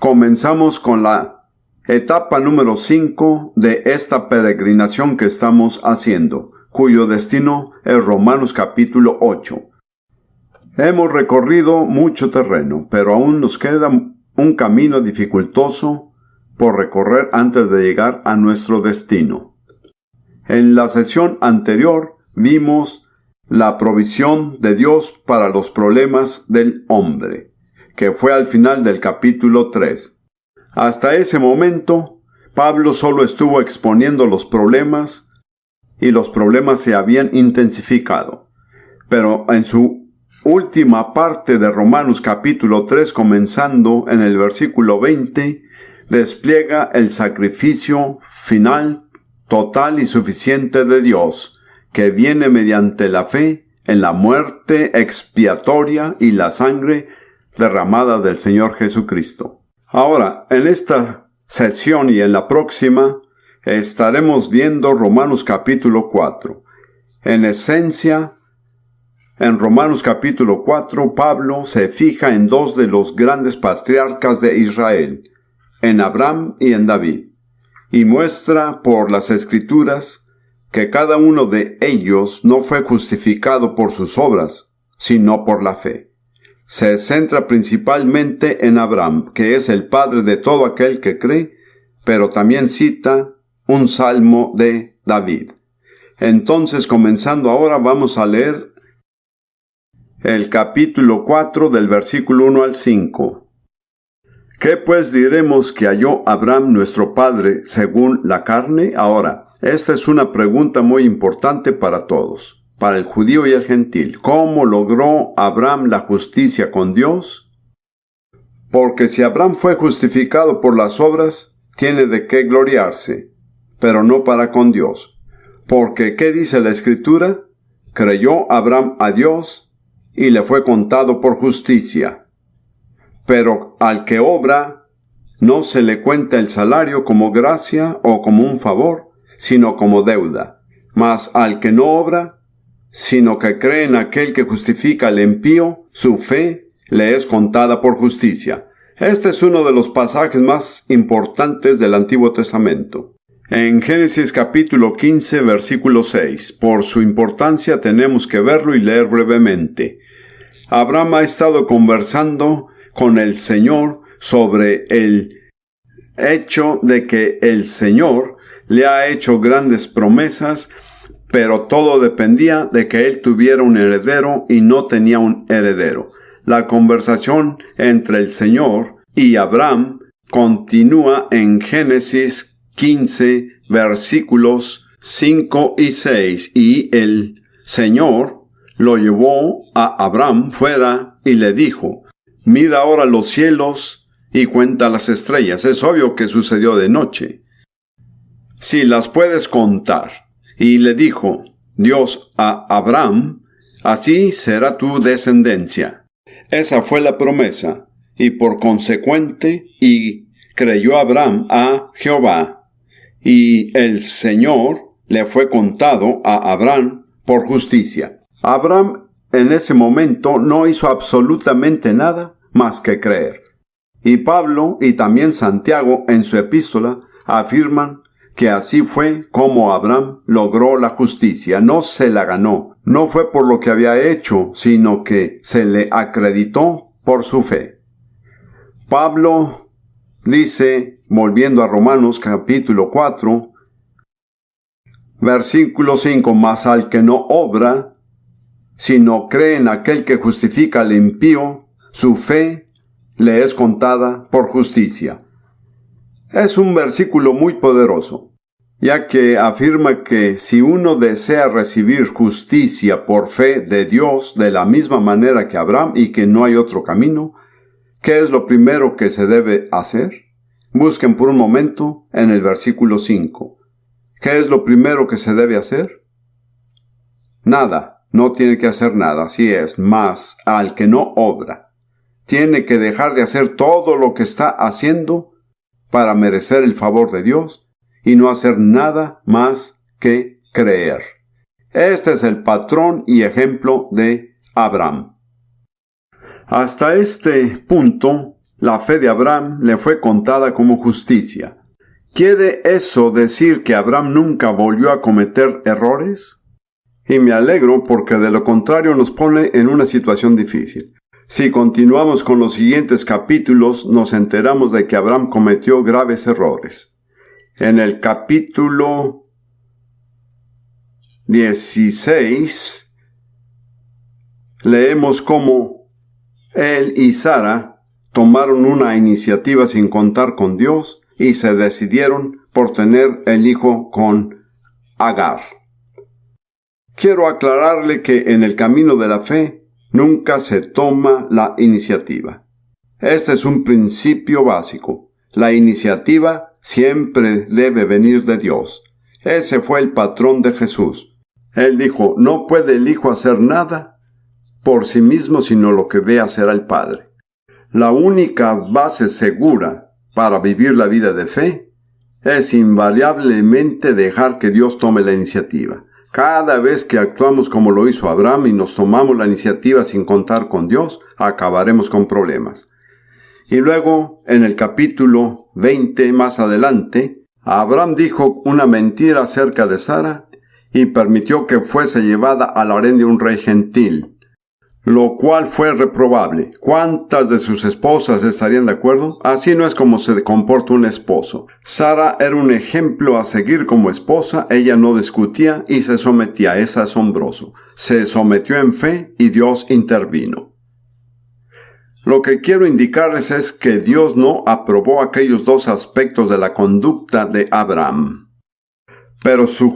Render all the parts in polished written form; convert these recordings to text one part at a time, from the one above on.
comenzamos con la etapa número 5 de esta peregrinación que estamos haciendo, cuyo destino es Romanos capítulo 8. Hemos recorrido mucho terreno, pero aún nos queda un camino dificultoso por recorrer antes de llegar a nuestro destino. En la sesión anterior vimos la provisión de Dios para los problemas del hombre, que fue al final del capítulo 3. Hasta ese momento, Pablo solo estuvo exponiendo los problemas y los problemas se habían intensificado. Pero en su última parte de Romanos capítulo 3, comenzando en el versículo 20, despliega el sacrificio final, total y suficiente de Dios, que viene mediante la fe en la muerte expiatoria y la sangre derramada del Señor Jesucristo. Ahora, en esta sesión y en la próxima, estaremos viendo Romanos capítulo 4. En esencia, en Romanos capítulo 4, Pablo se fija en dos de los grandes patriarcas de Israel, en Abraham y en David, y muestra por las Escrituras que cada uno de ellos no fue justificado por sus obras, sino por la fe. Se centra principalmente en Abraham, que es el padre de todo aquel que cree, pero también cita un salmo de David. Entonces, comenzando ahora, vamos a leer el capítulo 4 del versículo 1 al 5. ¿Qué pues diremos que halló Abraham nuestro padre según la carne? Ahora, esta es una pregunta muy importante para todos, para el judío y el gentil. ¿Cómo logró Abraham la justicia con Dios? Porque si Abraham fue justificado por las obras, tiene de qué gloriarse, pero no para con Dios. Porque, ¿qué dice la Escritura? Creyó Abraham a Dios y le fue contado por justicia. Pero al que obra, no se le cuenta el salario como gracia o como un favor, sino como deuda. Mas al que no obra, sino que cree en aquel que justifica al impío, su fe le es contada por justicia. Este es uno de los pasajes más importantes del Antiguo Testamento. En Génesis capítulo 15, versículo 6, por su importancia tenemos que verlo y leer brevemente. Abraham ha estado conversando con el Señor sobre el hecho de que el Señor le ha hecho grandes promesas, pero todo dependía de que él tuviera un heredero y no tenía un heredero. La conversación entre el Señor y Abraham continúa en Génesis 15, versículos 5 y 6, y el Señor lo llevó a Abraham fuera y le dijo: mira ahora los cielos y cuenta las estrellas. Es obvio que sucedió de noche. Si las puedes contar. Y le dijo Dios a Abraham: así será tu descendencia. Esa fue la promesa. Y por consecuente, y creyó Abraham a Jehová. Y el Señor le fue contado a Abraham por justicia. Abraham en ese momento no hizo absolutamente nada más que creer. Y Pablo y también Santiago en su epístola afirman que así fue como Abraham logró la justicia. No se la ganó, no fue por lo que había hecho, sino que se le acreditó por su fe. Pablo dice, volviendo a Romanos capítulo 4, versículo 5, mas al que no obra, sino cree en aquel que justifica al impío, su fe le es contada por justicia. Es un versículo muy poderoso, ya que afirma que si uno desea recibir justicia por fe de Dios de la misma manera que Abraham y que no hay otro camino, ¿qué es lo primero que se debe hacer? Busquen por un momento en el versículo 5. ¿Qué es lo primero que se debe hacer? Nada. No tiene que hacer nada, así es, mas al que no obra, tiene que dejar de hacer todo lo que está haciendo para merecer el favor de Dios y no hacer nada más que creer. Este es el patrón y ejemplo de Abraham. Hasta este punto la fe de Abraham le fue contada como justicia. ¿Quiere eso decir que Abraham nunca volvió a cometer errores? Y me alegro porque de lo contrario nos pone en una situación difícil. Si continuamos con los siguientes capítulos, nos enteramos de que Abraham cometió graves errores. En el capítulo 16, leemos cómo él y Sara tomaron una iniciativa sin contar con Dios y se decidieron por tener el hijo con Agar. Quiero aclararle que en el camino de la fe nunca se toma la iniciativa. Este es un principio básico. La iniciativa siempre debe venir de Dios. Ese fue el patrón de Jesús. Él dijo, no puede el Hijo hacer nada por sí mismo sino lo que ve hacer al Padre. La única base segura para vivir la vida de fe es invariablemente dejar que Dios tome la iniciativa. Cada vez que actuamos como lo hizo Abraham y nos tomamos la iniciativa sin contar con Dios, acabaremos con problemas. Y luego, en el capítulo 20 más adelante, Abraham dijo una mentira acerca de Sara y permitió que fuese llevada al harén de un rey gentil, lo cual fue reprobable. ¿Cuántas de sus esposas estarían de acuerdo? Así no es como se comporta un esposo. Sara era un ejemplo a seguir como esposa. Ella no discutía y se sometía. Es asombroso. Se sometió en fe y Dios intervino. Lo que quiero indicarles es que Dios no aprobó aquellos dos aspectos de la conducta de Abraham. Pero su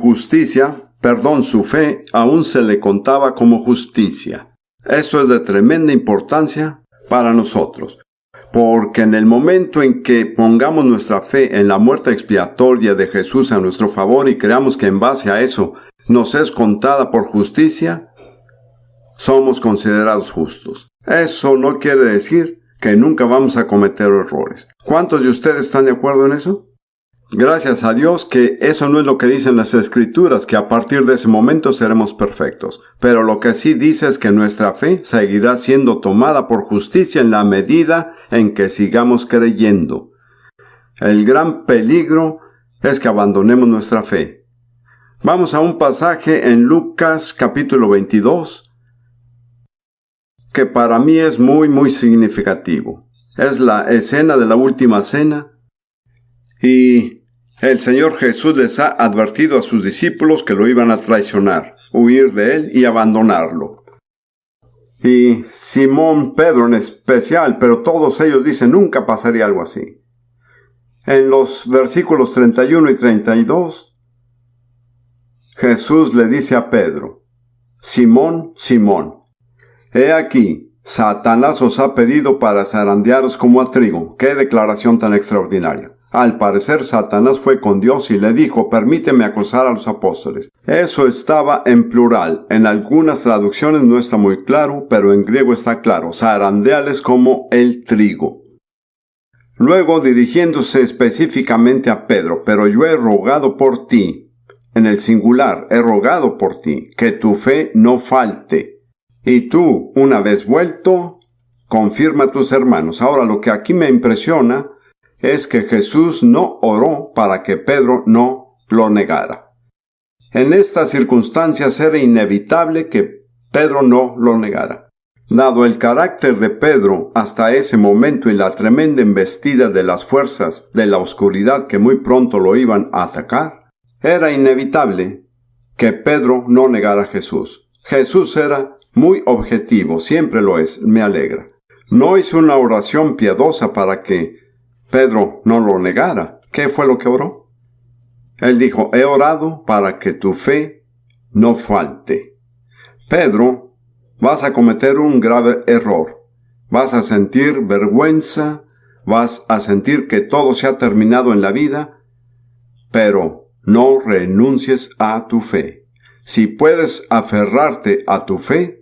fe, aún se le contaba como justicia. Esto es de tremenda importancia para nosotros, porque en el momento en que pongamos nuestra fe en la muerte expiatoria de Jesús a nuestro favor y creamos que en base a eso nos es contada por justicia, somos considerados justos. Eso no quiere decir que nunca vamos a cometer errores. ¿Cuántos de ustedes están de acuerdo en eso? Gracias a Dios que eso no es lo que dicen las Escrituras, que a partir de ese momento seremos perfectos. Pero lo que sí dice es que nuestra fe seguirá siendo tomada por justicia en la medida en que sigamos creyendo. El gran peligro es que abandonemos nuestra fe. Vamos a un pasaje en Lucas capítulo 22, que para mí es muy significativo. Es la escena de la última cena y el Señor Jesús les ha advertido a sus discípulos que lo iban a traicionar, huir de Él y abandonarlo. Y Simón Pedro en especial, pero todos ellos dicen, nunca pasaría algo así. En los versículos 31 y 32, Jesús le dice a Pedro, Simón, Simón, he aquí, Satanás os ha pedido para zarandearos como a trigo. ¡Qué declaración tan extraordinaria! Al parecer, Satanás fue con Dios y le dijo, permíteme acusar a los apóstoles. Eso estaba en plural. En algunas traducciones no está muy claro, pero en griego está claro. Zarandeales como el trigo. Luego, dirigiéndose específicamente a Pedro, pero yo he rogado por ti, en el singular, he rogado por ti, que tu fe no falte. Y tú, una vez vuelto, confirma a tus hermanos. Ahora, lo que aquí me impresiona es que Jesús no oró para que Pedro no lo negara. En estas circunstancias era inevitable que Pedro no lo negara. Dado el carácter de Pedro hasta ese momento y la tremenda embestida de las fuerzas de la oscuridad que muy pronto lo iban a atacar, era inevitable que Pedro no negara a Jesús. Jesús era muy objetivo, siempre lo es, me alegra. No hizo una oración piadosa para que Pedro no lo negara. ¿Qué fue lo que oró? Él dijo, he orado para que tu fe no falte. Pedro, vas a cometer un grave error. Vas a sentir vergüenza, vas a sentir que todo se ha terminado en la vida, pero no renuncies a tu fe. Si puedes aferrarte a tu fe,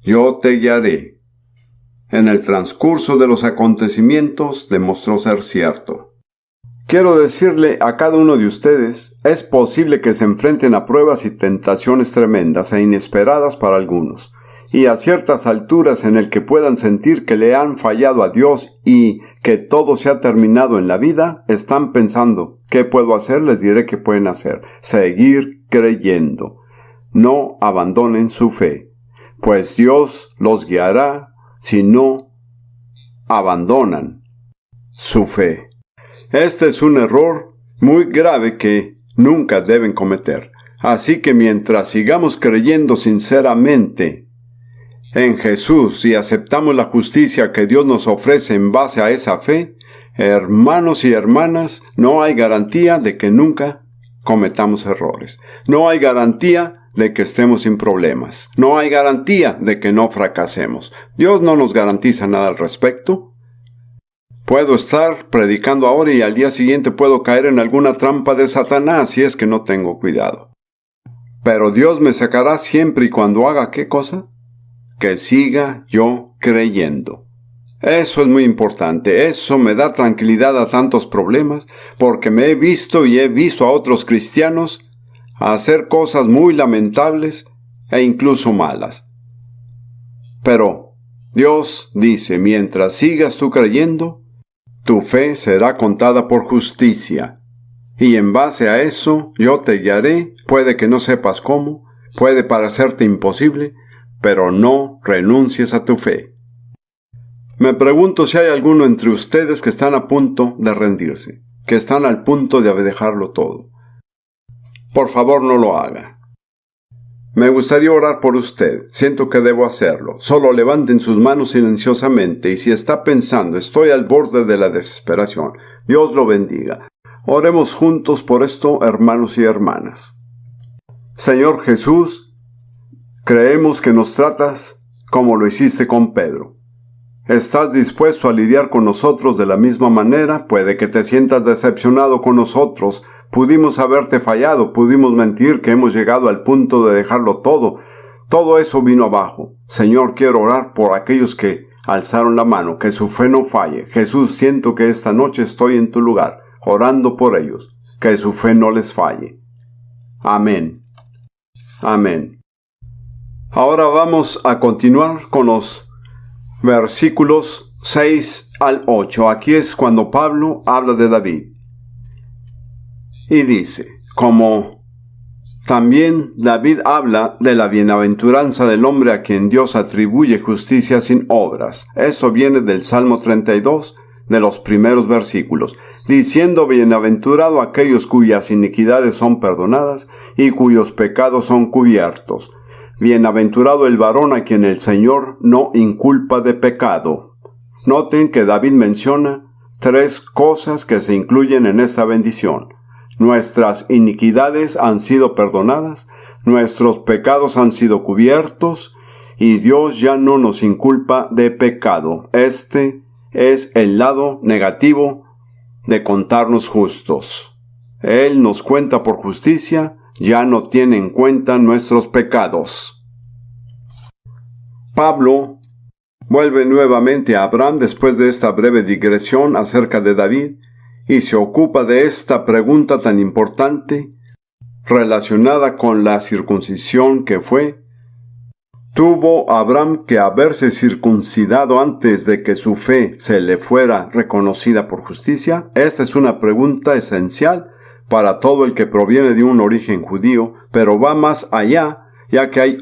yo te guiaré. En el transcurso de los acontecimientos demostró ser cierto. Quiero decirle a cada uno de ustedes, es posible que se enfrenten a pruebas y tentaciones tremendas e inesperadas para algunos. y a ciertas alturas en el que puedan sentir que le han fallado a Dios y que todo se ha terminado en la vida, están pensando, ¿qué puedo hacer? Les diré que pueden hacer. Seguir creyendo. No abandonen su fe, pues Dios los guiará si no abandonan su fe. Este es un error muy grave que nunca deben cometer. Así que mientras sigamos creyendo sinceramente en Jesús y aceptamos la justicia que Dios nos ofrece en base a esa fe, hermanos y hermanas, no hay garantía de que nunca cometamos errores. No hay garantía de que estemos sin problemas. No hay garantía de que no fracasemos. Dios no nos garantiza nada al respecto. Puedo estar predicando ahora y al día siguiente puedo caer en alguna trampa de Satanás si es que no tengo cuidado. Pero Dios me sacará siempre y cuando haga ¿qué cosa? Que siga yo creyendo. Eso es muy importante. Eso me da tranquilidad a tantos problemas, porque me he visto a otros cristianos hacer cosas muy lamentables e incluso malas. Pero Dios dice, mientras sigas tú creyendo, tu fe será contada por justicia. Y en base a eso, yo te guiaré, puede que no sepas cómo, puede parecerte imposible, pero no renuncies a tu fe. Me pregunto si hay alguno entre ustedes que están a punto de rendirse, que están al punto de dejarlo todo. Por favor, no lo haga. Me gustaría orar por usted. Siento que debo hacerlo. Solo levanten sus manos silenciosamente y si está pensando, estoy al borde de la desesperación, Dios lo bendiga. Oremos juntos por esto, hermanos y hermanas. Señor Jesús, creemos que nos tratas como lo hiciste con Pedro. ¿Estás dispuesto a lidiar con nosotros de la misma manera? Puede que te sientas decepcionado con nosotros. Pudimos haberte fallado, pudimos mentir, que hemos llegado al punto de dejarlo todo. Todo eso vino abajo. Señor, quiero orar por aquellos que alzaron la mano, que su fe no falle. Jesús, siento que esta noche estoy en tu lugar, orando por ellos, que su fe no les falle. Amén. Amén. Ahora vamos a continuar con los versículos 6 al 8. Aquí es cuando Pablo habla de David. Y dice, como también David habla de la bienaventuranza del hombre a quien Dios atribuye justicia sin obras. Esto viene del Salmo 32, de los primeros versículos, diciendo, bienaventurado aquellos cuyas iniquidades son perdonadas y cuyos pecados son cubiertos. Bienaventurado el varón a quien el Señor no inculpa de pecado. Noten que David menciona 3 cosas que se incluyen en esta bendición. Nuestras iniquidades han sido perdonadas, nuestros pecados han sido cubiertos, y Dios ya no nos inculpa de pecado. Este es el lado negativo de contarnos justos. Él nos cuenta por justicia, ya no tiene en cuenta nuestros pecados. Pablo vuelve nuevamente a Abraham después de esta breve digresión acerca de David y se ocupa de esta pregunta tan importante relacionada con la circuncisión que fue: ¿tuvo Abraham que haberse circuncidado antes de que su fe se le fuera reconocida por justicia? Esta es una pregunta esencial para todo el que proviene de un origen judío, pero va más allá, ya que hay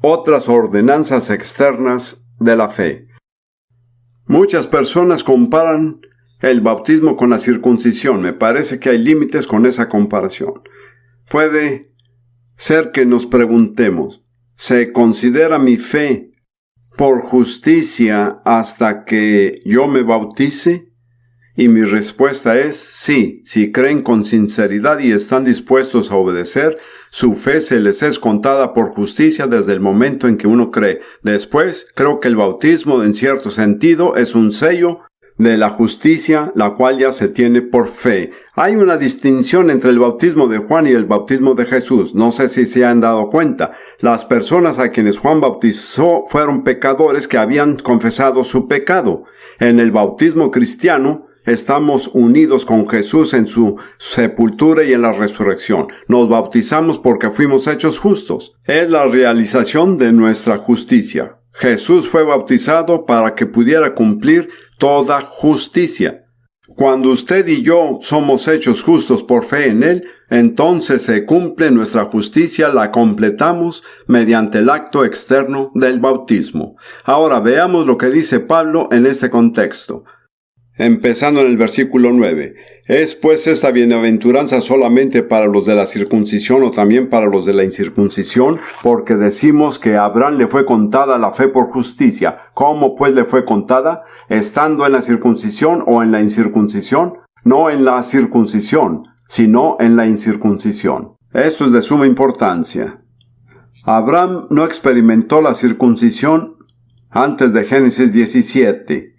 otras ordenanzas externas de la fe. Muchas personas comparan el bautismo con la circuncisión. Me parece que hay límites con esa comparación. Puede ser que nos preguntemos, ¿se considera mi fe por justicia hasta que yo me bautice? Y mi respuesta es sí. Si creen con sinceridad y están dispuestos a obedecer, su fe se les es contada por justicia desde el momento en que uno cree. Después, creo que el bautismo, en cierto sentido, es un sello de la justicia, la cual ya se tiene por fe. Hay una distinción entre el bautismo de Juan y el bautismo de Jesús. No sé si se han dado cuenta. Las personas a quienes Juan bautizó fueron pecadores que habían confesado su pecado. En el bautismo cristiano, estamos unidos con Jesús en su sepultura y en la resurrección. Nos bautizamos porque fuimos hechos justos. Es la realización de nuestra justicia. Jesús fue bautizado para que pudiera cumplir toda justicia. Cuando usted y yo somos hechos justos por fe en Él, entonces se cumple nuestra justicia, la completamos mediante el acto externo del bautismo. Ahora veamos lo que dice Pablo en este contexto. Empezando en el versículo 9. ¿Es pues esta bienaventuranza solamente para los de la circuncisión o también para los de la incircuncisión? Porque decimos que a Abraham le fue contada la fe por justicia. ¿Cómo pues le fue contada? ¿Estando en la circuncisión o en la incircuncisión? No en la circuncisión, sino en la incircuncisión. Esto es de suma importancia. Abraham no experimentó la circuncisión antes de Génesis 17.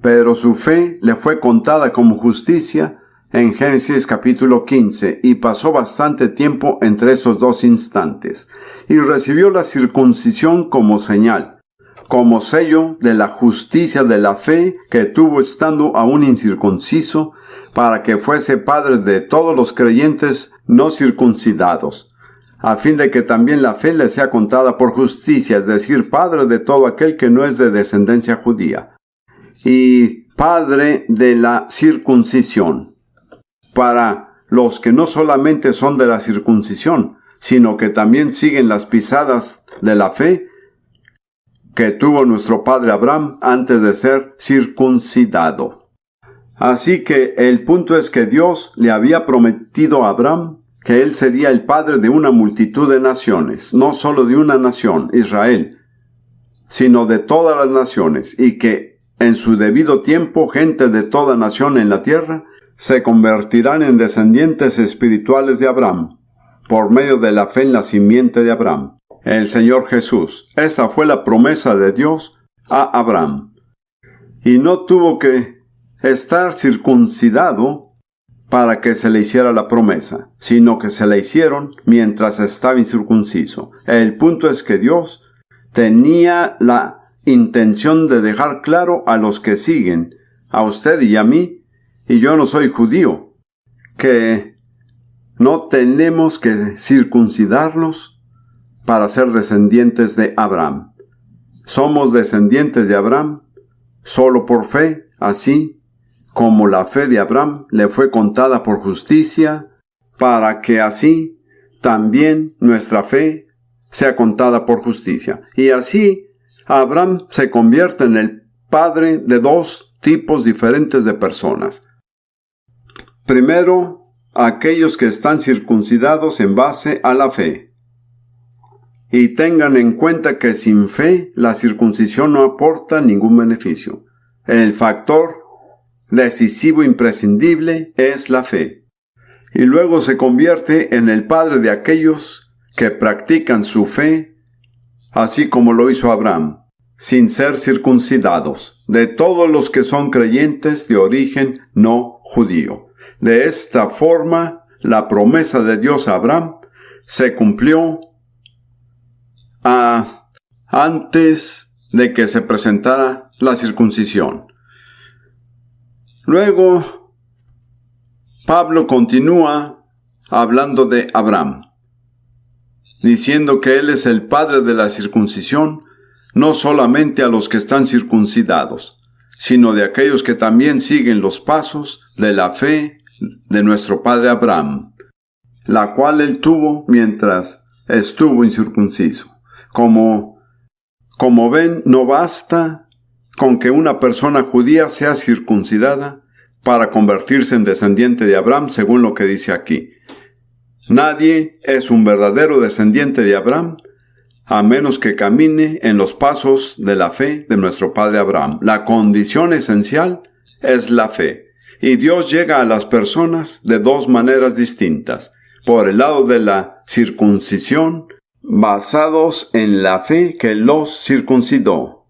Pero su fe le fue contada como justicia en Génesis capítulo 15 y pasó bastante tiempo entre estos dos instantes y recibió la circuncisión como señal, como sello de la justicia de la fe que tuvo estando aún incircunciso para que fuese padre de todos los creyentes no circuncidados, a fin de que también la fe le sea contada por justicia, es decir, padre de todo aquel que no es de descendencia judía. Y padre de la circuncisión, para los que no solamente son de la circuncisión, sino que también siguen las pisadas de la fe que tuvo nuestro padre Abraham antes de ser circuncidado. Así que el punto es que Dios le había prometido a Abraham que él sería el padre de una multitud de naciones, no solo de una nación, Israel, sino de todas las naciones, y que en su debido tiempo, gente de toda nación en la tierra se convertirán en descendientes espirituales de Abraham, por medio de la fe en la simiente de Abraham, el Señor Jesús. Esa fue la promesa de Dios a Abraham. Y no tuvo que estar circuncidado para que se le hiciera la promesa, sino que se la hicieron mientras estaba incircunciso. El punto es que Dios tenía la intención de dejar claro a los que siguen, a usted y a mí, y yo no soy judío, que no tenemos que circuncidarnos para ser descendientes de Abraham. Somos descendientes de Abraham solo por fe, así como la fe de Abraham le fue contada por justicia, para que así también nuestra fe sea contada por justicia. Y así Abraham se convierte en el padre de dos tipos diferentes de personas. Primero, aquellos que están circuncidados en base a la fe. Y tengan en cuenta que sin fe la circuncisión no aporta ningún beneficio. El factor decisivo imprescindible es la fe. Y luego se convierte en el padre de aquellos que practican su fe, así como lo hizo Abraham, sin ser circuncidados, de todos los que son creyentes de origen no judío. De esta forma, la promesa de Dios a Abraham se cumplió antes de que se presentara la circuncisión. Luego, Pablo continúa hablando de Abraham, diciendo que él es el padre de la circuncisión, no solamente a los que están circuncidados, sino de aquellos que también siguen los pasos de la fe de nuestro padre Abraham, la cual él tuvo mientras estuvo incircunciso. Como ven, no basta con que una persona judía sea circuncidada para convertirse en descendiente de Abraham, según lo que dice aquí. Nadie es un verdadero descendiente de Abraham a menos que camine en los pasos de la fe de nuestro padre Abraham. La condición esencial es la fe. Y Dios llega a las personas de dos maneras distintas. Por el lado de la circuncisión, basados en la fe que los circuncidó.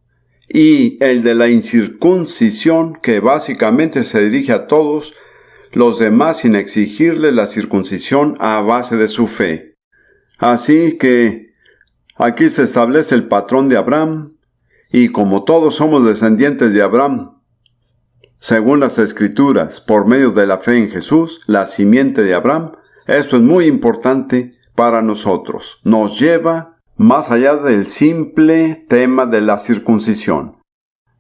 Y el de la incircuncisión, que básicamente se dirige a todos los demás sin exigirle la circuncisión a base de su fe. Así que aquí se establece el patrón de Abraham, y como todos somos descendientes de Abraham, según las Escrituras, por medio de la fe en Jesús, la simiente de Abraham, esto es muy importante para nosotros. Nos lleva más allá del simple tema de la circuncisión.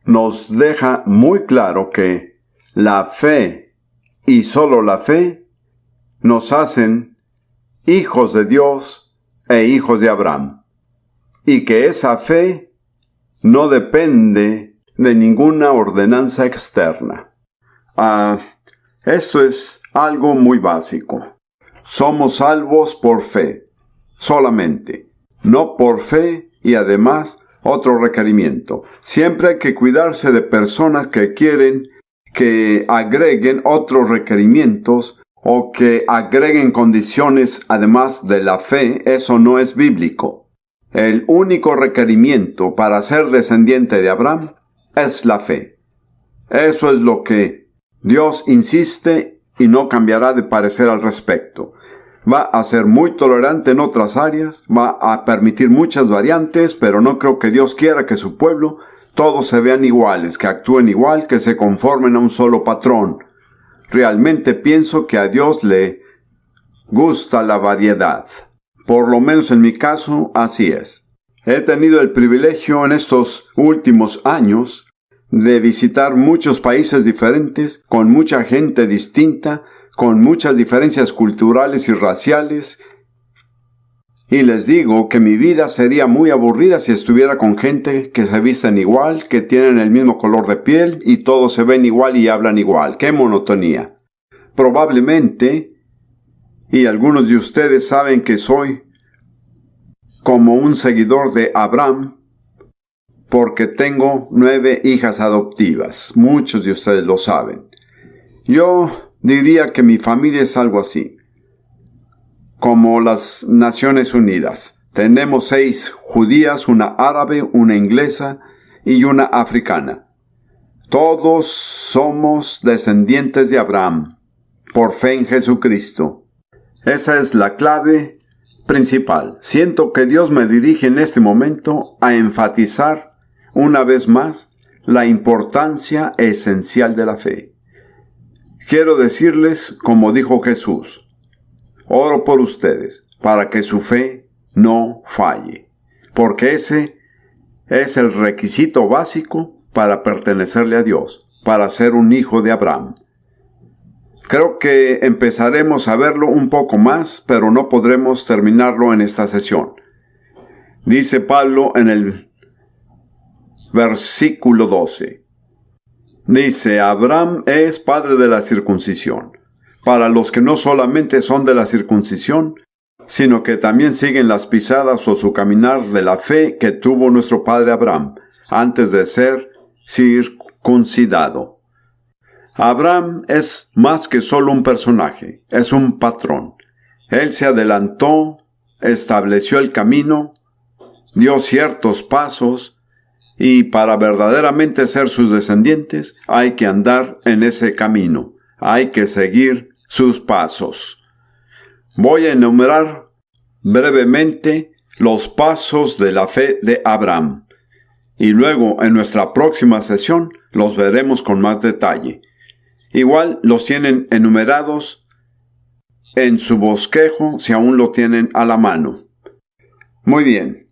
Nos deja muy claro que la fe y solo la fe nos hacen hijos de Dios e hijos de Abraham. Y que esa fe no depende de ninguna ordenanza externa. Esto es algo muy básico. Somos salvos por fe, solamente. No por fe y además otro requerimiento. Siempre hay que cuidarse de personas que quieren que agreguen otros requerimientos o que agreguen condiciones además de la fe. Eso no es bíblico. El único requerimiento para ser descendiente de Abraham es la fe. Eso es lo que Dios insiste y no cambiará de parecer al respecto. Va a ser muy tolerante en otras áreas, va a permitir muchas variantes, pero no creo que Dios quiera que su pueblo todos se vean iguales, que actúen igual, que se conformen a un solo patrón. Realmente pienso que a Dios le gusta la variedad. Por lo menos en mi caso, así es. He tenido el privilegio en estos últimos años de visitar muchos países diferentes, con mucha gente distinta, con muchas diferencias culturales y raciales. Y les digo que mi vida sería muy aburrida si estuviera con gente que se visten igual, que tienen el mismo color de piel y todos se ven igual y hablan igual. ¡Qué monotonía! Probablemente, y algunos de ustedes saben que soy como un seguidor de Abraham, porque tengo 9 hijas adoptivas. Muchos de ustedes lo saben. Yo diría que mi familia es algo así, como las Naciones Unidas. Tenemos 6 judías, una árabe, una inglesa y una africana. Todos somos descendientes de Abraham, por fe en Jesucristo. Esa es la clave principal. Siento que Dios me dirige en este momento a enfatizar una vez más la importancia esencial de la fe. Quiero decirles, como dijo Jesús, oro por ustedes para que su fe no falle, porque ese es el requisito básico para pertenecerle a Dios, para ser un hijo de Abraham. Creo que empezaremos a verlo un poco más, pero no podremos terminarlo en esta sesión. Dice Pablo en el versículo 12. Dice, Abraham es padre de la circuncisión, para los que no solamente son de la circuncisión, sino que también siguen las pisadas o su caminar de la fe que tuvo nuestro padre Abraham, antes de ser circuncidado. Abraham es más que solo un personaje, es un patrón. Él se adelantó, estableció el camino, dio ciertos pasos, y para verdaderamente ser sus descendientes hay que andar en ese camino, hay que seguir sus pasos. Voy a enumerar brevemente los pasos de la fe de Abraham, y luego en nuestra próxima sesión los veremos con más detalle. Igual los tienen enumerados en su bosquejo si aún lo tienen a la mano. Muy bien.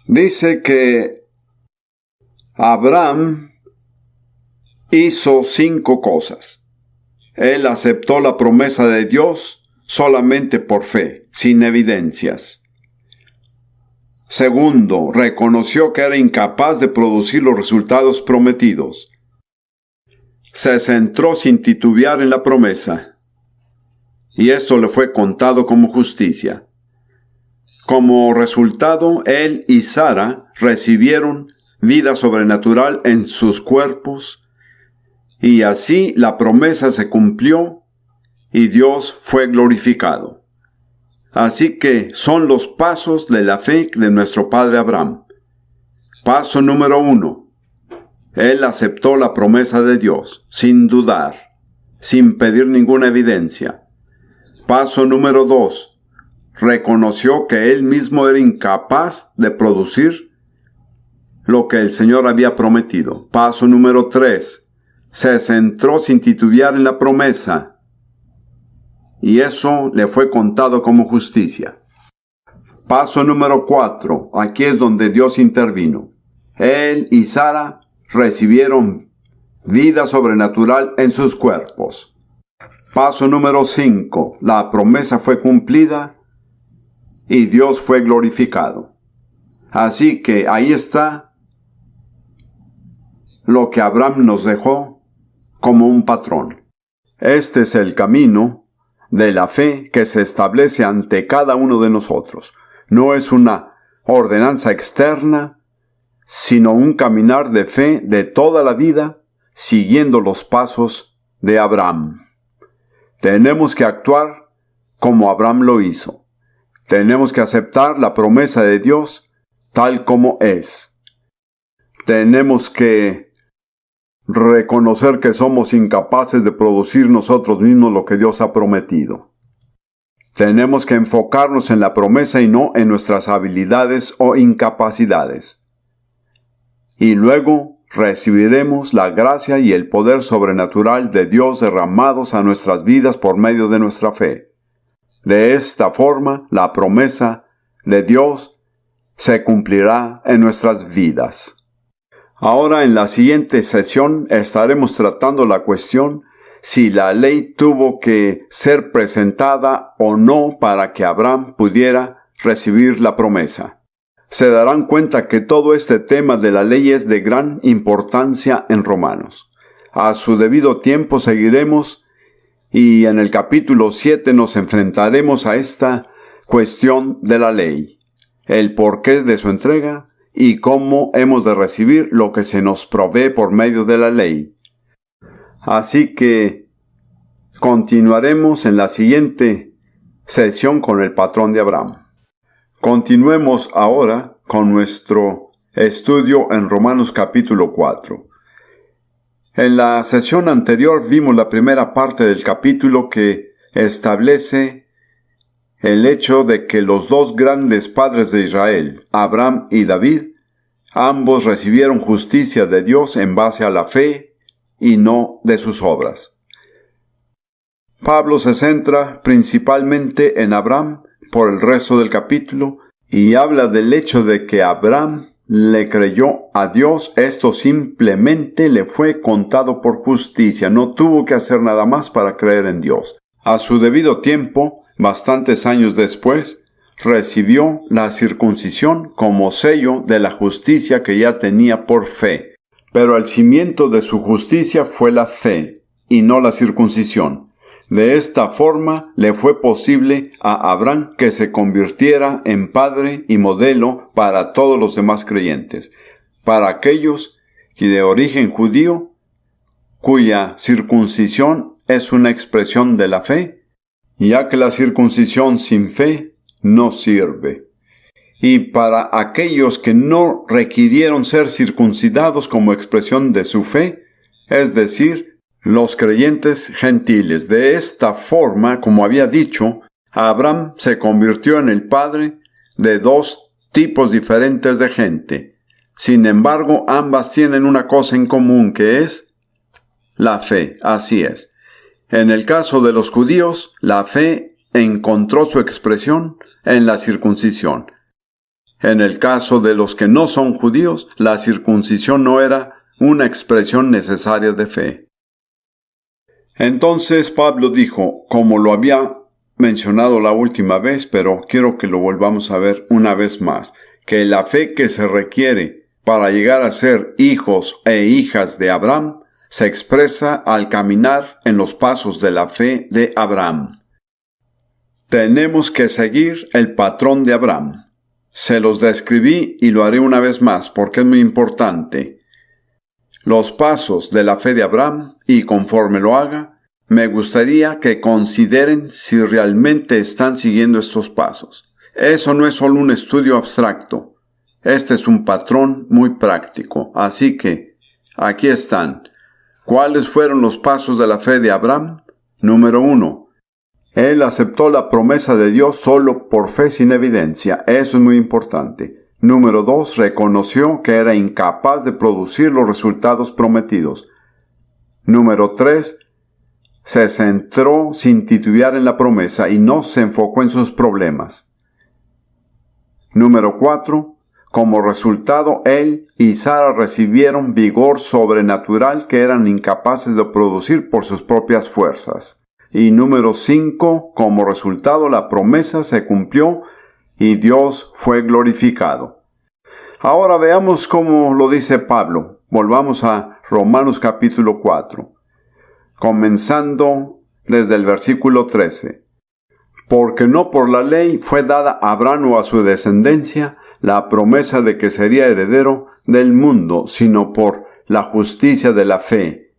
Dice que Abraham hizo 5 cosas. Él aceptó la promesa de Dios solamente por fe, sin evidencias. Segundo, reconoció que era incapaz de producir los resultados prometidos. Se centró sin titubear en la promesa, y esto le fue contado como justicia. Como resultado, él y Sara recibieron vida sobrenatural en sus cuerpos, y así la promesa se cumplió y Dios fue glorificado. Así que son los pasos de la fe de nuestro padre Abraham. Paso número 1. Él aceptó la promesa de Dios, sin dudar, sin pedir ninguna evidencia. Paso número 2. Reconoció que él mismo era incapaz de producir lo que el Señor había prometido. Paso número 3. Se centró sin titubear en la promesa. y eso le fue contado como justicia. Paso número 4. Aquí es donde Dios intervino. Él y Sara recibieron vida sobrenatural en sus cuerpos. Paso número 5. La promesa fue cumplida y Dios fue glorificado. Así que ahí está lo que Abraham nos dejó como un patrón. Este es el camino de la fe que se establece ante cada uno de nosotros. No es una ordenanza externa, sino un caminar de fe de toda la vida, siguiendo los pasos de Abraham. Tenemos que actuar como Abraham lo hizo. Tenemos que aceptar la promesa de Dios tal como es. Tenemos que reconocer que somos incapaces de producir nosotros mismos lo que Dios ha prometido. Tenemos que enfocarnos en la promesa y no en nuestras habilidades o incapacidades. Y luego recibiremos la gracia y el poder sobrenatural de Dios derramados a nuestras vidas por medio de nuestra fe. De esta forma, la promesa de Dios se cumplirá en nuestras vidas. Ahora, en la siguiente sesión, estaremos tratando la cuestión si la ley tuvo que ser presentada o no para que Abraham pudiera recibir la promesa. Se darán cuenta que todo este tema de la ley es de gran importancia en Romanos. A su debido tiempo seguiremos y en el capítulo 7 nos enfrentaremos a esta cuestión de la ley, el porqué de su entrega y cómo hemos de recibir lo que se nos provee por medio de la ley. Así que continuaremos en la siguiente sesión con el patrón de Abraham. Continuemos ahora con nuestro estudio en Romanos capítulo 4. En la sesión anterior vimos la primera parte del capítulo que establece el hecho de que los dos grandes padres de Israel, Abraham y David, ambos recibieron justicia de Dios en base a la fe y no de sus obras. Pablo se centra principalmente en Abraham por el resto del capítulo y habla del hecho de que Abraham le creyó a Dios. Esto simplemente le fue contado por justicia, no tuvo que hacer nada más para creer en Dios. A su debido tiempo, bastantes años después, recibió la circuncisión como sello de la justicia que ya tenía por fe. Pero el cimiento de su justicia fue la fe y no la circuncisión. De esta forma le fue posible a Abraham que se convirtiera en padre y modelo para todos los demás creyentes, para aquellos que de origen judío, cuya circuncisión es una expresión de la fe, ya que la circuncisión sin fe no sirve. Y para aquellos que no requirieron ser circuncidados como expresión de su fe, es decir, los creyentes gentiles. De esta forma, como había dicho, Abraham se convirtió en el padre de dos tipos diferentes de gente. Sin embargo, ambas tienen una cosa en común, que es la fe. Así es. En el caso de los judíos, la fe encontró su expresión en la circuncisión. En el caso de los que no son judíos, la circuncisión no era una expresión necesaria de fe. Entonces Pablo dijo, como lo había mencionado la última vez, pero quiero que lo volvamos a ver una vez más, que la fe que se requiere para llegar a ser hijos e hijas de Abraham se expresa al caminar en los pasos de la fe de Abraham. Tenemos que seguir el patrón de Abraham. Se los describí y lo haré una vez más porque es muy importante. Los pasos de la fe de Abraham, y conforme lo haga, me gustaría que consideren si realmente están siguiendo estos pasos. Eso no es solo un estudio abstracto. Este es un patrón muy práctico. Así que, aquí están. ¿Cuáles fueron los pasos de la fe de Abraham? Número 1. Él aceptó la promesa de Dios solo por fe sin evidencia. Eso es muy importante. Número 2. Reconoció que era incapaz de producir los resultados prometidos. Número 3. se centró sin titubear en la promesa y no se enfocó en sus problemas. Número 4. Como resultado, él y Sara recibieron vigor sobrenatural que eran incapaces de producir por sus propias fuerzas. Y número 5. Como resultado, la promesa se cumplió y Dios fue glorificado. Ahora veamos cómo lo dice Pablo. Volvamos a Romanos capítulo 4. Comenzando desde el versículo 13. Porque no por la ley fue dada a Abraham o a su descendencia la promesa de que sería heredero del mundo, sino por la justicia de la fe.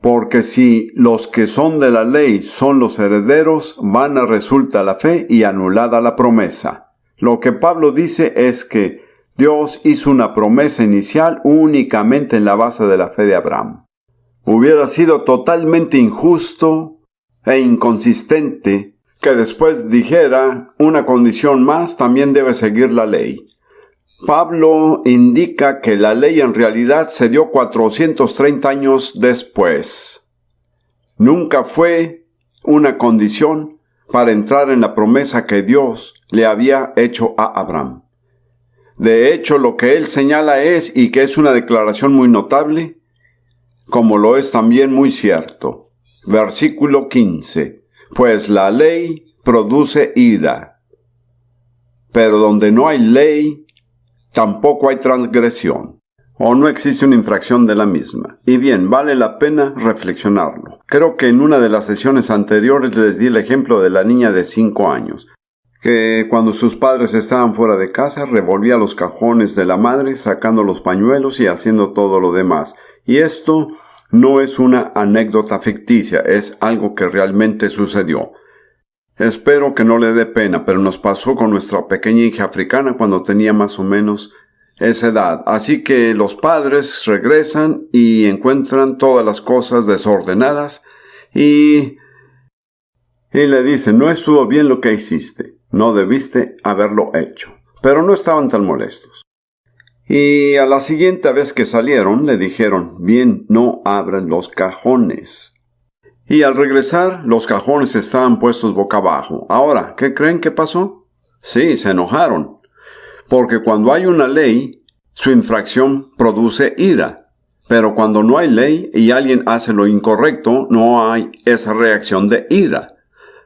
Porque si los que son de la ley son los herederos, vana resulta la fe y anulada la promesa. Lo que Pablo dice es que Dios hizo una promesa inicial únicamente en la base de la fe de Abraham. Hubiera sido totalmente injusto e inconsistente que después dijera, una condición más también debe seguir la ley. Pablo indica que la ley en realidad se dio 430 años después. Nunca fue una condición para entrar en la promesa que Dios le había hecho a Abraham. De hecho, lo que él señala es, y que es una declaración muy notable, como lo es también muy cierto. Versículo 15. Pues la ley produce ira, pero donde no hay ley, tampoco hay transgresión, o no existe una infracción de la misma. Y bien, vale la pena reflexionarlo. Creo que en una de las sesiones anteriores les di el ejemplo de la niña de 5 años, que cuando sus padres estaban fuera de casa, revolvía los cajones de la madre, sacando los pañuelos y haciendo todo lo demás. Y esto no es una anécdota ficticia, es algo que realmente sucedió. Espero que no le dé pena, pero nos pasó con nuestra pequeña hija africana cuando tenía más o menos esa edad. Así que los padres regresan y encuentran todas las cosas desordenadas y le dicen, no estuvo bien lo que hiciste, no debiste haberlo hecho. Pero no estaban tan molestos. Y a la siguiente vez que salieron, le dijeron, bien, no abran los cajones. Y al regresar, los cajones estaban puestos boca abajo. Ahora, ¿qué creen que pasó? Sí, se enojaron. Porque cuando hay una ley, su infracción produce ira. Pero cuando no hay ley y alguien hace lo incorrecto, no hay esa reacción de ira.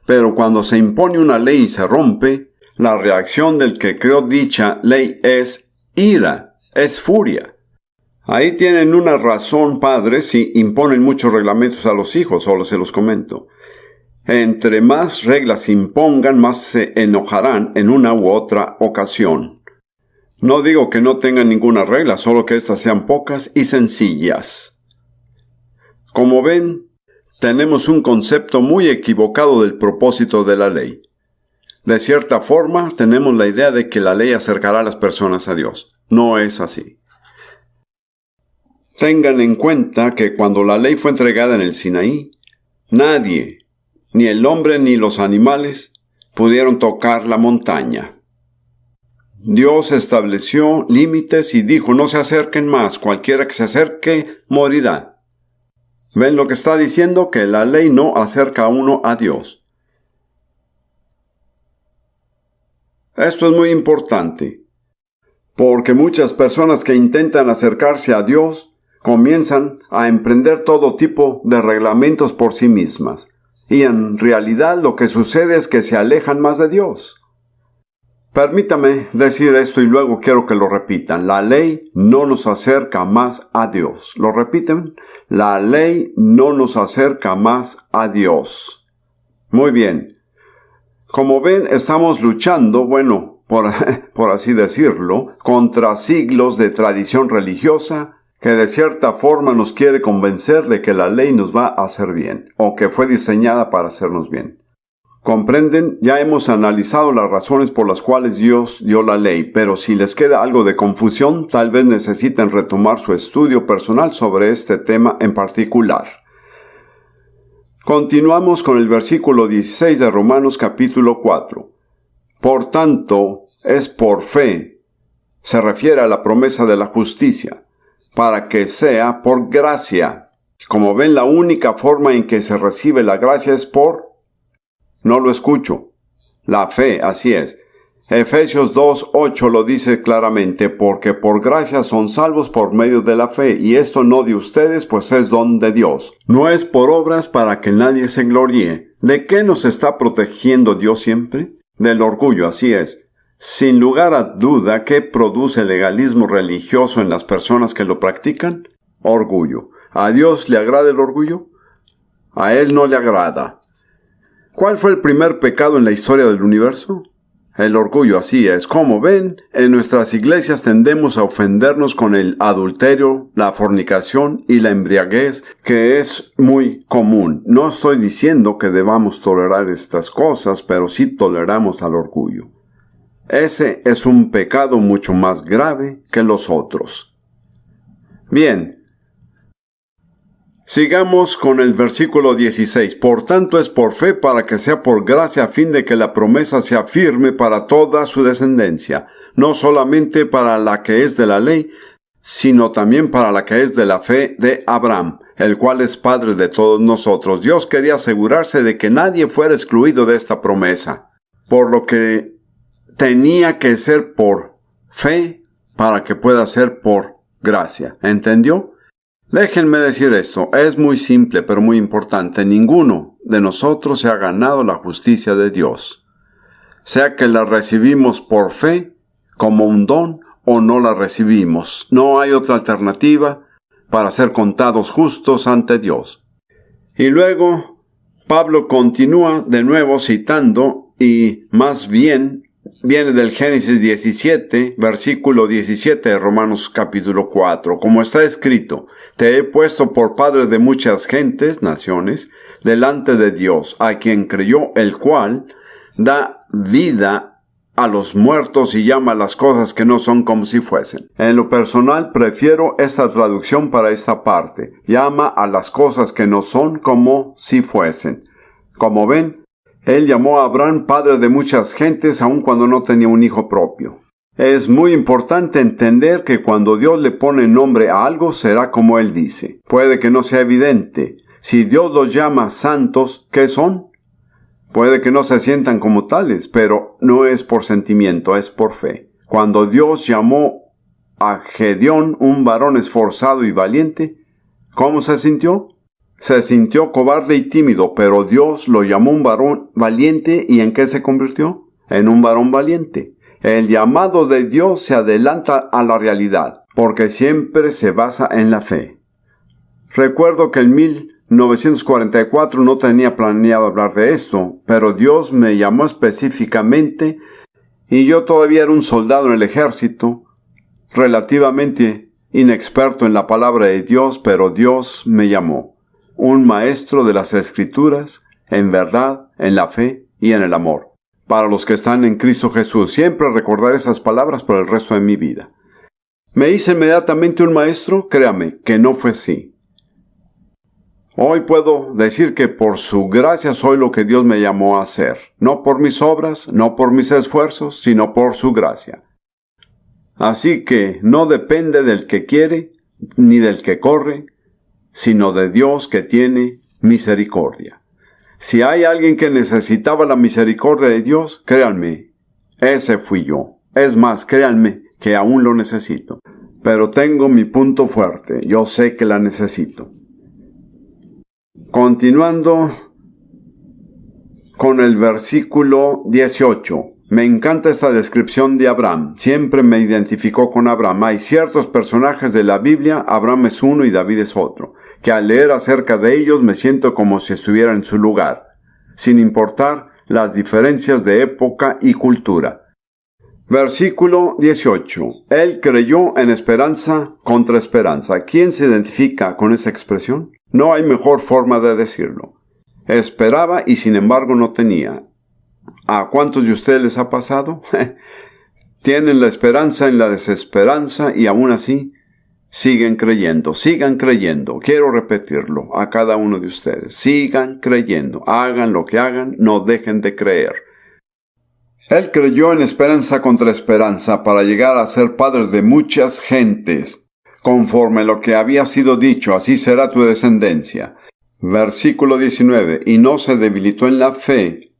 Pero cuando se impone una ley y se rompe, la reacción del que creó dicha ley es ira. Es furia. Ahí tienen una razón, padres, si imponen muchos reglamentos a los hijos, solo se los comento. Entre más reglas impongan, más se enojarán en una u otra ocasión. No digo que no tengan ninguna regla, solo que éstas sean pocas y sencillas. Como ven, tenemos un concepto muy equivocado del propósito de la ley. De cierta forma, tenemos la idea de que la ley acercará a las personas a Dios. No es así. Tengan en cuenta que cuando la ley fue entregada en el Sinaí, nadie, ni el hombre ni los animales, pudieron tocar la montaña. Dios estableció límites y dijo, no se acerquen más, cualquiera que se acerque morirá. ¿Ven lo que está diciendo? Que la ley no acerca a uno a Dios. Esto es muy importante. Porque muchas personas que intentan acercarse a Dios comienzan a emprender todo tipo de reglamentos por sí mismas. Y en realidad lo que sucede es que se alejan más de Dios. Permítame decir esto y luego quiero que lo repitan. La ley no nos acerca más a Dios. ¿Lo repiten? La ley no nos acerca más a Dios. Muy bien. Como ven, estamos luchando, por así decirlo, contra siglos de tradición religiosa que de cierta forma nos quiere convencer de que la ley nos va a hacer bien, o que fue diseñada para hacernos bien. ¿Comprenden? Ya hemos analizado las razones por las cuales Dios dio la ley, pero si les queda algo de confusión, tal vez necesiten retomar su estudio personal sobre este tema en particular. Continuamos con el versículo 16 de Romanos capítulo 4. Por tanto, es por fe, se refiere a la promesa de la justicia, para que sea por gracia, Como ven, la única forma en que se recibe la gracia es por... No lo escucho. La fe, así es. Efesios 2:8 lo dice claramente, porque por gracia son salvos por medio de la fe, y esto no de ustedes, pues es don de Dios. No es por obras para que nadie se gloríe. ¿De qué nos está protegiendo Dios siempre? Del orgullo, así es. Sin lugar a duda, ¿qué produce el legalismo religioso en las personas que lo practican? Orgullo. ¿A Dios le agrada el orgullo? A Él no le agrada. ¿Cuál fue el primer pecado en la historia del universo? El orgullo, así es. Como ven, en nuestras iglesias tendemos a ofendernos con el adulterio, la fornicación y la embriaguez, que es muy común. No estoy diciendo que debamos tolerar estas cosas, pero sí toleramos al orgullo. Ese es un pecado mucho más grave que los otros. Bien. Sigamos con el versículo 16. Por tanto es por fe para que sea por gracia a fin de que la promesa sea firme para toda su descendencia, no solamente para la que es de la ley, sino también para la que es de la fe de Abraham, el cual es padre de todos nosotros. Dios quería asegurarse de que nadie fuera excluido de esta promesa, por lo que tenía que ser por fe para que pueda ser por gracia. ¿Entendió? Déjenme decir esto, es muy simple pero muy importante. Ninguno de nosotros se ha ganado la justicia de Dios. Sea que la recibimos por fe, como un don, o no la recibimos. No hay otra alternativa para ser contados justos ante Dios. Y luego, Pablo continúa de nuevo citando, y más bien viene del Génesis 17, versículo 17 de Romanos capítulo 4. Como está escrito, te he puesto por padre de muchas gentes, naciones, delante de Dios, a quien creyó, el cual da vida a los muertos y llama a las cosas que no son como si fuesen. En lo personal, prefiero esta traducción para esta parte. Llama a las cosas que no son como si fuesen. Como ven, Él llamó a Abraham padre de muchas gentes aun cuando no tenía un hijo propio. Es muy importante entender que cuando Dios le pone nombre a algo será como Él dice. Puede que no sea evidente. Si Dios los llama santos, ¿qué son? Puede que no se sientan como tales, pero no es por sentimiento, es por fe. Cuando Dios llamó a Gedeón un varón esforzado y valiente, ¿cómo se sintió? Se sintió cobarde y tímido, pero Dios lo llamó un varón valiente, ¿y en qué se convirtió? En un varón valiente. El llamado de Dios se adelanta a la realidad, porque siempre se basa en la fe. Recuerdo que en 1944 no tenía planeado hablar de esto, pero Dios me llamó específicamente y yo todavía era un soldado en el ejército, relativamente inexperto en la palabra de Dios, pero Dios me llamó. Un maestro de las Escrituras, en verdad, en la fe y en el amor. Para los que están en Cristo Jesús, siempre recordar esas palabras por el resto de mi vida. ¿Me hice inmediatamente un maestro? Créame, que no fue así. Hoy puedo decir que por su gracia soy lo que Dios me llamó a hacer. No por mis obras, no por mis esfuerzos, sino por su gracia. Así que no depende del que quiere, ni del que corre, sino de Dios que tiene misericordia. Si hay alguien que necesitaba la misericordia de Dios, créanme, ese fui yo. Es más, créanme que aún lo necesito. Pero tengo mi punto fuerte, yo sé que la necesito. Continuando con el versículo 18. Me encanta esta descripción de Abraham. Siempre me identificó con Abraham. Hay ciertos personajes de la Biblia, Abraham es uno y David es otro, que al leer acerca de ellos me siento como si estuviera en su lugar, sin importar las diferencias de época y cultura. Versículo 18. Él creyó en esperanza contra esperanza. ¿Quién se identifica con esa expresión? No hay mejor forma de decirlo. Esperaba y sin embargo no tenía. ¿A cuántos de ustedes les ha pasado? Tienen la esperanza en la desesperanza y aún así siguen creyendo. Sigan creyendo. Quiero repetirlo a cada uno de ustedes. Sigan creyendo. Hagan lo que hagan, no dejen de creer. Él creyó en esperanza contra esperanza para llegar a ser padre de muchas gentes. conforme lo que había sido dicho, así será tu descendencia. Versículo 19. Y no se debilitó en la fe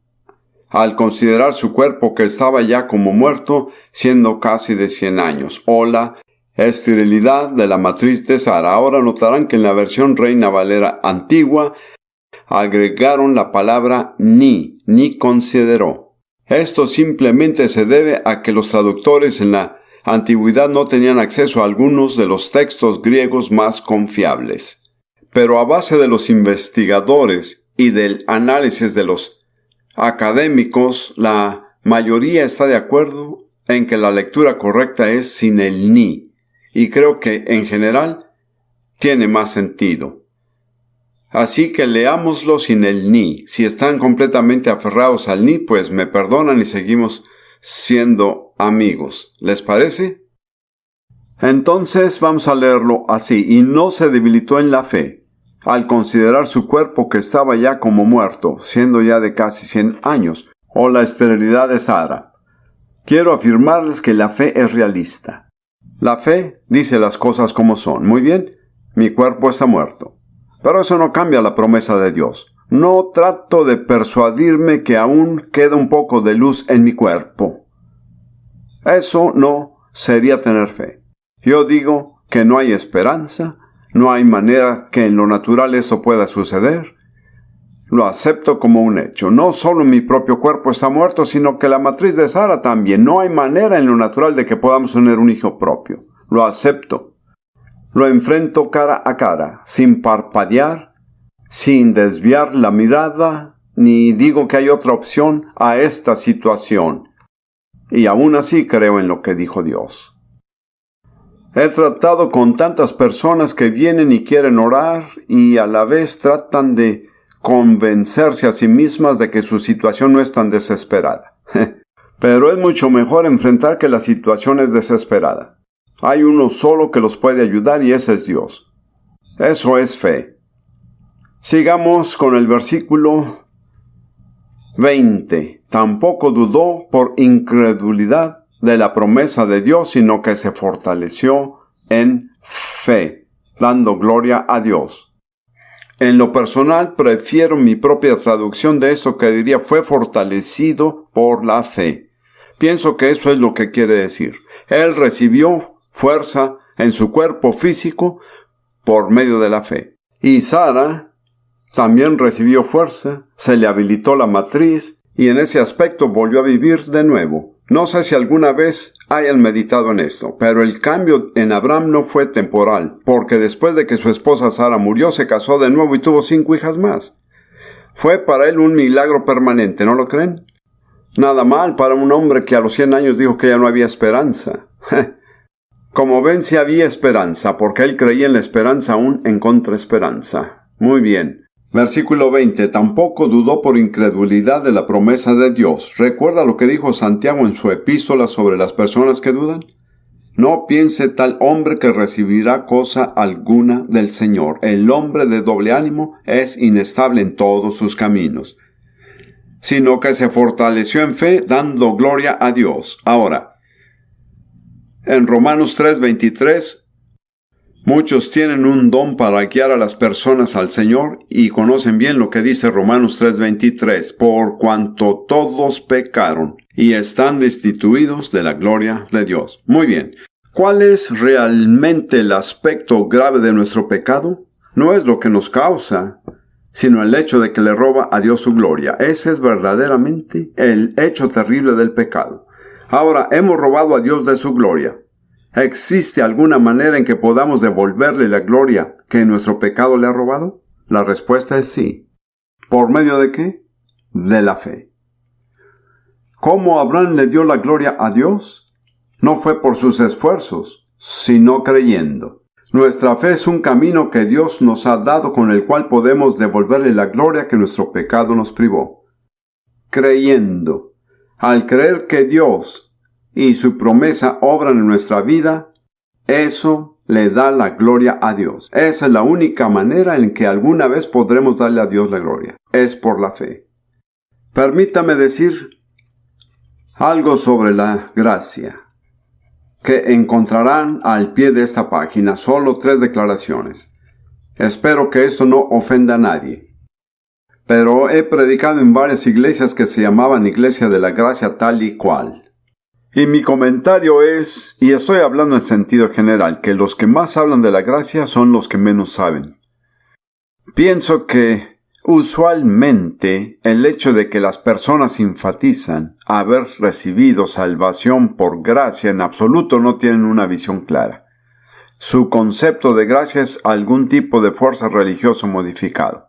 al considerar su cuerpo que estaba ya como muerto, siendo casi de 100 años. O la esterilidad de la matriz de Sara. Ahora notarán que en la versión Reina Valera antigua agregaron la palabra ni consideró. Esto simplemente se debe a que los traductores en la antigüedad no tenían acceso a algunos de los textos griegos más confiables. Pero a base de los investigadores y del análisis de los académicos, la mayoría está de acuerdo en que la lectura correcta es sin el ni, y creo que en general tiene más sentido. Así que leámoslo sin el ni. Si están completamente aferrados al ni, pues me perdonan y seguimos siendo amigos. ¿Les parece? Entonces vamos a leerlo así. Y no se debilitó en la fe, al considerar su cuerpo que estaba ya como muerto, siendo ya de casi 100 años, o la esterilidad de Sara. Quiero afirmarles que la fe es realista. La fe dice las cosas como son. Muy bien, mi cuerpo está muerto. Pero eso no cambia la promesa de Dios. No trato de persuadirme que aún queda un poco de luz en mi cuerpo. Eso no sería tener fe. Yo digo que no hay esperanza, no hay manera que en lo natural eso pueda suceder. Lo acepto como un hecho. No solo mi propio cuerpo está muerto, sino que la matriz de Sara también. No hay manera en lo natural de que podamos tener un hijo propio. Lo acepto. Lo enfrento cara a cara, sin parpadear, sin desviar la mirada, ni digo que hay otra opción a esta situación. Y aún así creo en lo que dijo Dios. He tratado con tantas personas que vienen y quieren orar y a la vez tratan de convencerse a sí mismas de que su situación no es tan desesperada. Pero es mucho mejor enfrentar que la situación es desesperada. Hay uno solo que los puede ayudar y ese es Dios. Eso es fe. Sigamos con el versículo 20. Tampoco dudó por incredulidad de la promesa de Dios, sino que se fortaleció en fe, dando gloria a Dios. En lo personal, prefiero mi propia traducción de esto que diría fue fortalecido por la fe. Pienso que eso es lo que quiere decir. Él recibió fuerza en su cuerpo físico por medio de la fe. Y Sara también recibió fuerza, se le habilitó la matriz y en ese aspecto volvió a vivir de nuevo. No sé si alguna vez hayan meditado en esto, pero el cambio en Abraham no fue temporal, porque después de que su esposa Sara murió, se casó de nuevo y tuvo 5 hijas más. Fue para él un milagro permanente, ¿no lo creen? Nada mal para un hombre que a los 100 años dijo que ya no había esperanza. Como ven, sí había esperanza, porque él creía en la esperanza aún en contraesperanza. Muy bien. Versículo 20. Tampoco dudó por incredulidad de la promesa de Dios. ¿Recuerda lo que dijo Santiago en su epístola sobre las personas que dudan? No piense tal hombre que recibirá cosa alguna del Señor. El hombre de doble ánimo es inestable en todos sus caminos. Sino que se fortaleció en fe, dando gloria a Dios. Ahora, en Romanos 3:23, muchos tienen un don para guiar a las personas al Señor y conocen bien lo que dice Romanos 3:23, por cuanto todos pecaron y están destituidos de la gloria de Dios. Muy bien. ¿Cuál es realmente el aspecto grave de nuestro pecado? No es lo que nos causa, sino el hecho de que le roba a Dios su gloria. Ese es verdaderamente el hecho terrible del pecado. Ahora, hemos robado a Dios de su gloria. ¿Existe alguna manera en que podamos devolverle la gloria que nuestro pecado le ha robado? La respuesta es sí. ¿Por medio de qué? De la fe. ¿Cómo Abraham le dio la gloria a Dios? No fue por sus esfuerzos, sino creyendo. Nuestra fe es un camino que Dios nos ha dado con el cual podemos devolverle la gloria que nuestro pecado nos privó. Creyendo. Al creer que Dios y su promesa obran en nuestra vida, eso le da la gloria a Dios. Esa es la única manera en que alguna vez podremos darle a Dios la gloria. Es por la fe. Permítame decir algo sobre la gracia. que encontrarán al pie de esta página, solo 3 declaraciones. Espero que esto no ofenda a nadie. Pero he predicado en varias iglesias que se llamaban Iglesia de la Gracia tal y cual. Y mi comentario es, y estoy hablando en sentido general, que los que más hablan de la gracia son los que menos saben. Pienso que usualmente el hecho de que las personas enfatizan haber recibido salvación por gracia en absoluto no tienen una visión clara. Su concepto de gracia es algún tipo de fuerza religiosa modificado.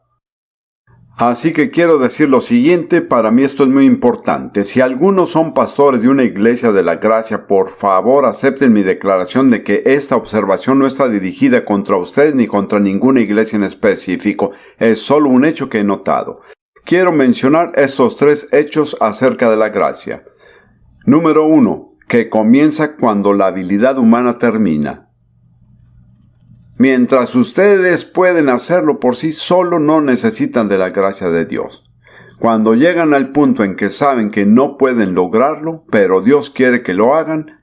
Así que quiero decir lo siguiente, para mí esto es muy importante. Si algunos son pastores de una iglesia de la gracia, por favor acepten mi declaración de que esta observación no está dirigida contra ustedes ni contra ninguna iglesia en específico. Es solo un hecho que he notado. Quiero mencionar estos 3 hechos acerca de la gracia. Número 1, que comienza cuando la habilidad humana termina. Mientras ustedes pueden hacerlo por sí solo, no necesitan de la gracia de Dios. Cuando llegan al punto en que saben que no pueden lograrlo, pero Dios quiere que lo hagan,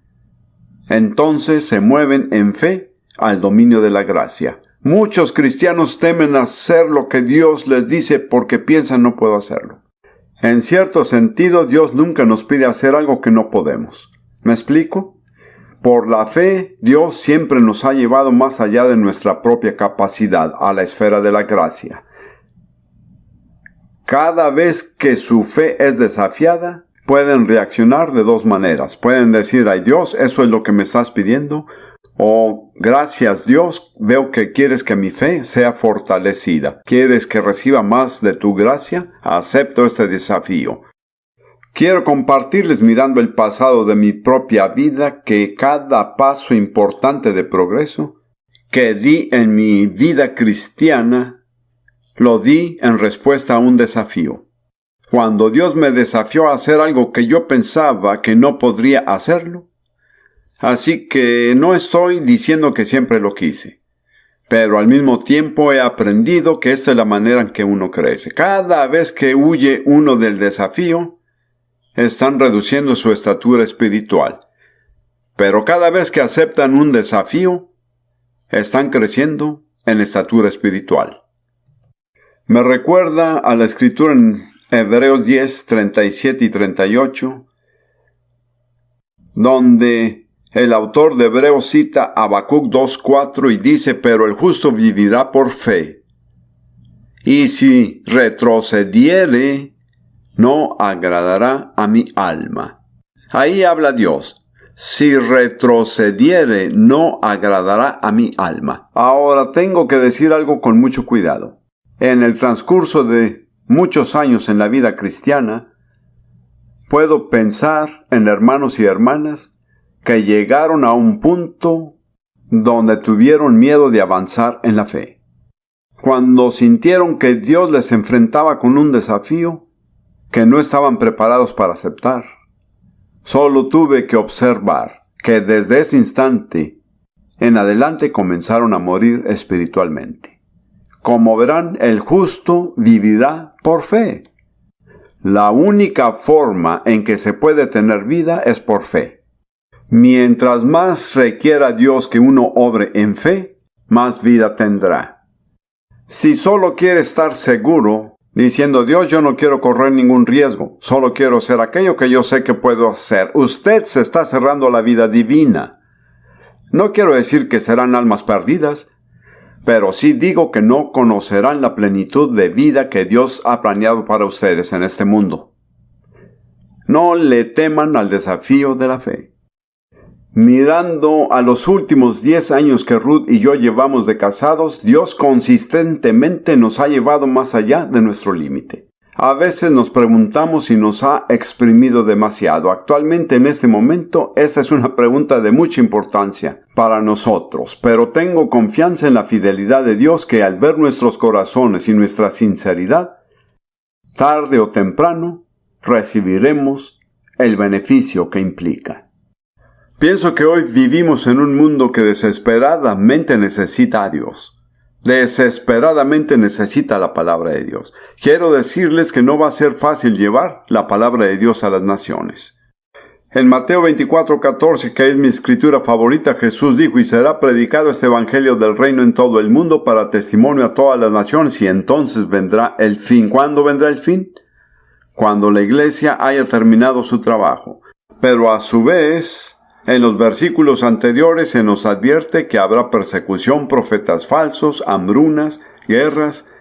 entonces se mueven en fe al dominio de la gracia. Muchos cristianos temen hacer lo que Dios les dice porque piensan no puedo hacerlo. En cierto sentido, Dios nunca nos pide hacer algo que no podemos. ¿Me explico? Por la fe, Dios siempre nos ha llevado más allá de nuestra propia capacidad, a la esfera de la gracia. Cada vez que su fe es desafiada, pueden reaccionar de 2 maneras. Pueden decir, ay Dios, ¿eso es lo que me estás pidiendo? O, gracias Dios, veo que quieres que mi fe sea fortalecida. ¿Quieres que reciba más de tu gracia? Acepto este desafío. Quiero compartirles mirando el pasado de mi propia vida que cada paso importante de progreso que di en mi vida cristiana, lo di en respuesta a un desafío. Cuando Dios me desafió a hacer algo que yo pensaba que no podría hacerlo, así que no estoy diciendo que siempre lo quise, pero al mismo tiempo he aprendido que esta es la manera en que uno crece. Cada vez que huye uno del desafío, están reduciendo su estatura espiritual. Pero cada vez que aceptan un desafío, están creciendo en estatura espiritual. Me recuerda a la escritura en Hebreos 10, 37 y 38, donde el autor de Hebreos cita Habacuc 2:4 y dice, pero el justo vivirá por fe. Y si retrocediere, no agradará a mi alma. Ahí habla Dios. Si retrocediere, no agradará a mi alma. Ahora tengo que decir algo con mucho cuidado. En el transcurso de muchos años en la vida cristiana, puedo pensar en hermanos y hermanas que llegaron a un punto donde tuvieron miedo de avanzar en la fe. Cuando sintieron que Dios les enfrentaba con un desafío que no estaban preparados para aceptar. Solo tuve que observar que desde ese instante en adelante comenzaron a morir espiritualmente. Como verán, el justo vivirá por fe. La única forma en que se puede tener vida es por fe. Mientras más requiera Dios que uno obre en fe, más vida tendrá. Si solo quiere estar seguro, diciendo, Dios, yo no quiero correr ningún riesgo, solo quiero hacer aquello que yo sé que puedo hacer, usted se está cerrando a la vida divina. No quiero decir que serán almas perdidas, pero sí digo que no conocerán la plenitud de vida que Dios ha planeado para ustedes en este mundo. No le teman al desafío de la fe. Mirando a los últimos 10 años que Ruth y yo llevamos de casados, Dios consistentemente nos ha llevado más allá de nuestro límite. A veces nos preguntamos si nos ha exprimido demasiado. Actualmente, en este momento, esta es una pregunta de mucha importancia para nosotros, pero tengo confianza en la fidelidad de Dios que al ver nuestros corazones y nuestra sinceridad, tarde o temprano, recibiremos el beneficio que implica. Pienso que hoy vivimos en un mundo que desesperadamente necesita a Dios. Desesperadamente necesita la palabra de Dios. Quiero decirles que no va a ser fácil llevar la palabra de Dios a las naciones. En Mateo 24:14, que es mi escritura favorita, Jesús dijo: y será predicado este evangelio del reino en todo el mundo para testimonio a todas las naciones, y entonces vendrá el fin. ¿Cuándo vendrá el fin? Cuando la iglesia haya terminado su trabajo. Pero a su vez, en los versículos anteriores se nos advierte que habrá persecución, profetas falsos, hambrunas, guerras.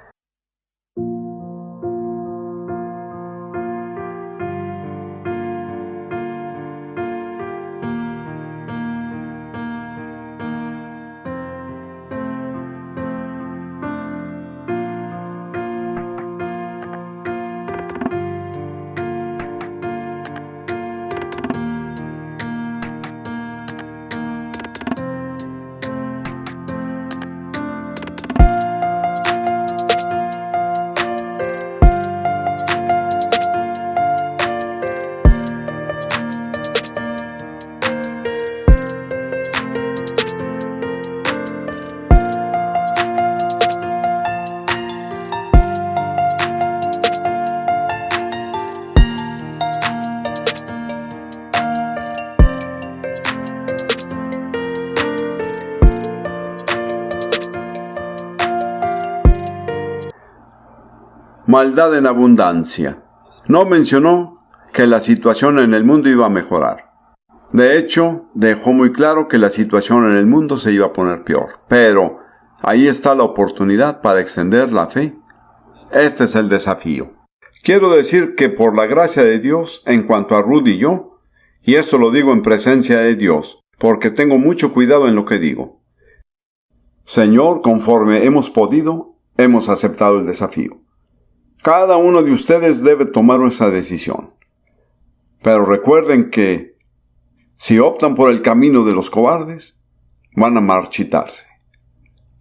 Maldad en abundancia. No mencionó que la situación en el mundo iba a mejorar. De hecho, dejó muy claro que la situación en el mundo se iba a poner peor. Pero ahí está la oportunidad para extender la fe. Este es el desafío. Quiero decir que por la gracia de Dios, en cuanto a Ruth y yo, y esto lo digo en presencia de Dios, porque tengo mucho cuidado en lo que digo. Señor, conforme hemos podido, hemos aceptado el desafío. Cada uno de ustedes debe tomar esa decisión. Pero recuerden que si optan por el camino de los cobardes, van a marchitarse.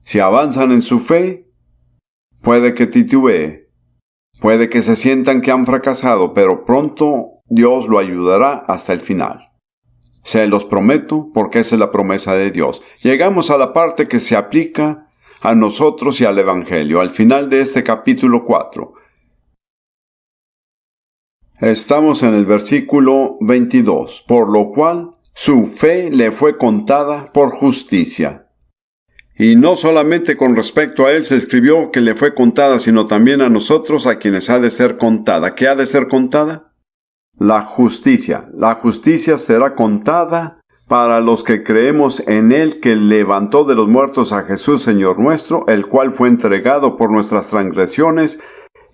Si avanzan en su fe, puede que titubee, puede que se sientan que han fracasado, pero pronto Dios lo ayudará hasta el final. Se los prometo, porque esa es la promesa de Dios. Llegamos a la parte que se aplica a nosotros y al Evangelio, al final de este capítulo 4. Estamos en el versículo 22, por lo cual su fe le fue contada por justicia. Y no solamente con respecto a él se escribió que le fue contada, sino también a nosotros, a quienes ha de ser contada. ¿Qué ha de ser contada? La justicia. La justicia será contada para los que creemos en él, que levantó de los muertos a Jesús, Señor nuestro, el cual fue entregado por nuestras transgresiones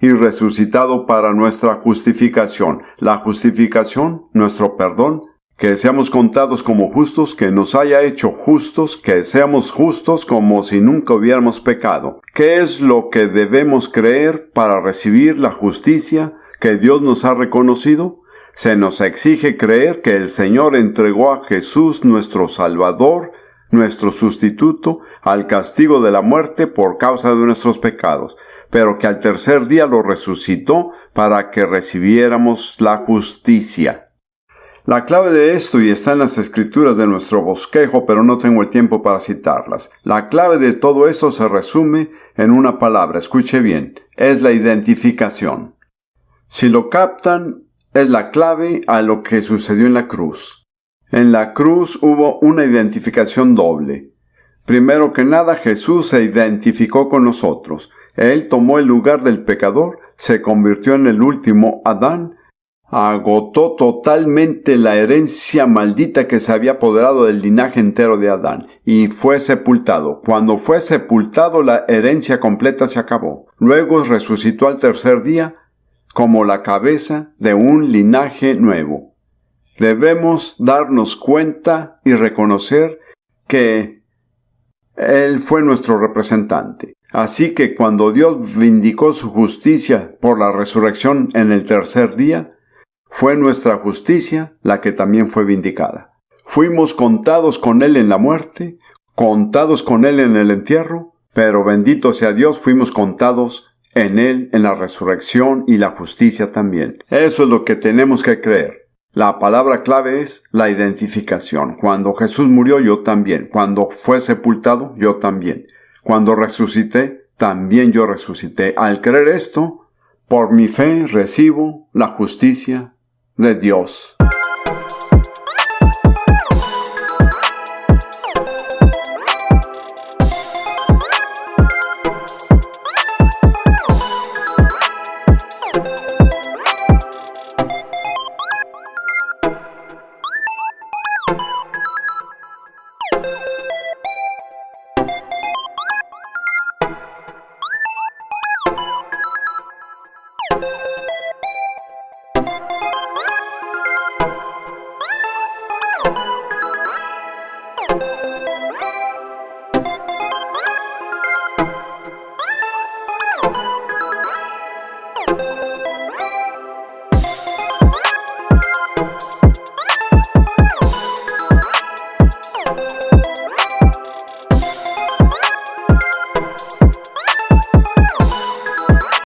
y resucitado para nuestra justificación. La justificación, nuestro perdón, que seamos contados como justos, que nos haya hecho justos, que seamos justos como si nunca hubiéramos pecado. ¿Qué es lo que debemos creer para recibir la justicia que Dios nos ha reconocido? Se nos exige creer que el Señor entregó a Jesús, nuestro Salvador, nuestro sustituto, al castigo de la muerte por causa de nuestros pecados, pero que al tercer día lo resucitó para que recibiéramos la justicia. La clave de esto, y está en las escrituras de nuestro bosquejo, pero no tengo el tiempo para citarlas. La clave de todo esto se resume en una palabra, escuche bien, es la identificación. Si lo captan, es la clave a lo que sucedió en la cruz. En la cruz hubo una identificación doble. Primero que nada, Jesús se identificó con nosotros. Él tomó el lugar del pecador, se convirtió en el último Adán, agotó totalmente la herencia maldita que se había apoderado del linaje entero de Adán, y fue sepultado. Cuando fue sepultado, la herencia completa se acabó. Luego resucitó al tercer día como la cabeza de un linaje nuevo. Debemos darnos cuenta y reconocer que Él fue nuestro representante. Así que cuando Dios vindicó su justicia por la resurrección en el tercer día, fue nuestra justicia la que también fue vindicada. Fuimos contados con Él en la muerte, contados con Él en el entierro, pero bendito sea Dios, fuimos contados en Él en la resurrección y la justicia también. Eso es lo que tenemos que creer. La palabra clave es la identificación. Cuando Jesús murió, yo también. Cuando fue sepultado, yo también. Cuando resucité, también yo resucité. Al creer esto, por mi fe recibo la justicia de Dios.